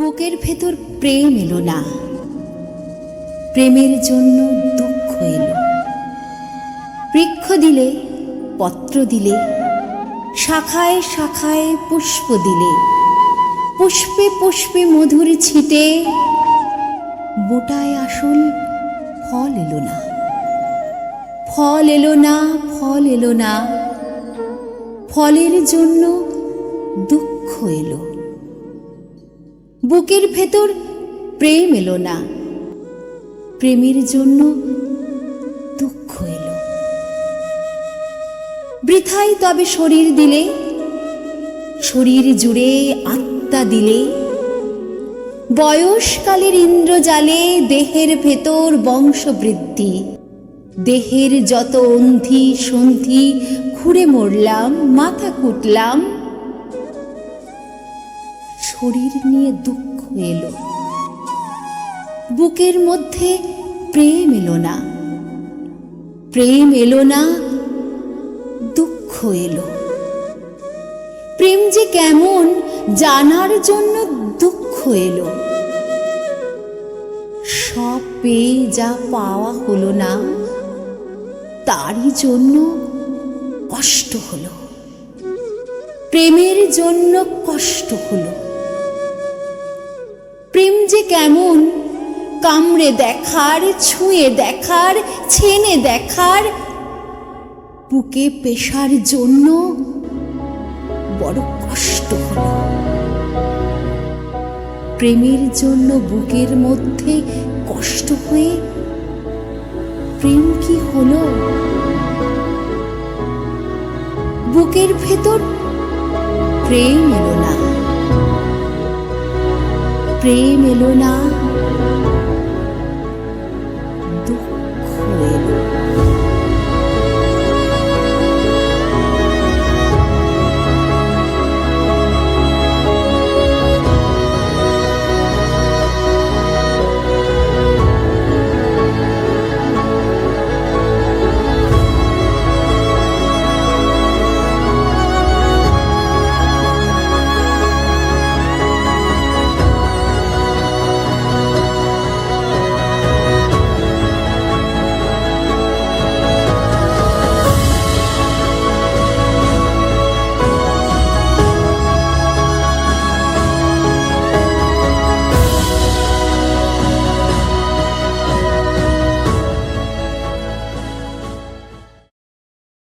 বুকের ভেতর প্রেম এলো না, প্রেমের জন্য দুঃখ এলো। বৃক্ষ দিলে, পত্র দিলে, শাখায় শাখায় পুষ্প দিলে, পুষ্পে পুষ্পে মধুর ছিটে, বোটায় আসল ফল এলো না, ফল এলো না, ফল এলো না, ফলের জন্য দুঃখ এলো। বুকের ভেতর প্রেম এলো না, প্রেমের জন্য দুঃখ এলো। বৃথাই তবে শরীর দিলে, শরীর জুড়ে আত্মা দিলে, বয়সকালের ইন্দ্রজালে দেহের ভেতর বংশবৃদ্ধি, দেহের যত অন্ধি সন্ধি ঘুরে মরলাম, মাথা কুটলাম, শরীর নিয়ে দুঃখ এলো। বুকের মধ্যে প্রেম এলো না, প্রেম এলো না, দুঃখ এলো। প্রেম যে কেমন জানার জন্য দুঃখ এলো। সব পেয়ে যা পাওয়া হলো না, তারই জন্য কষ্ট হলো। প্রেমের জন্য কষ্ট হলো। প্রেম যে কেমন কামড়ে দেখার, ছুঁয়ে দেখার, ছেনে দেখার, বুকে পেশার জন্য বড় কষ্ট হলো। প্রেমের জন্য বুকের মধ্যে কষ্ট হয়ে প্রেম কি হলো? বুকের ভেতর প্রেম এলো না, প্রেম এলো না।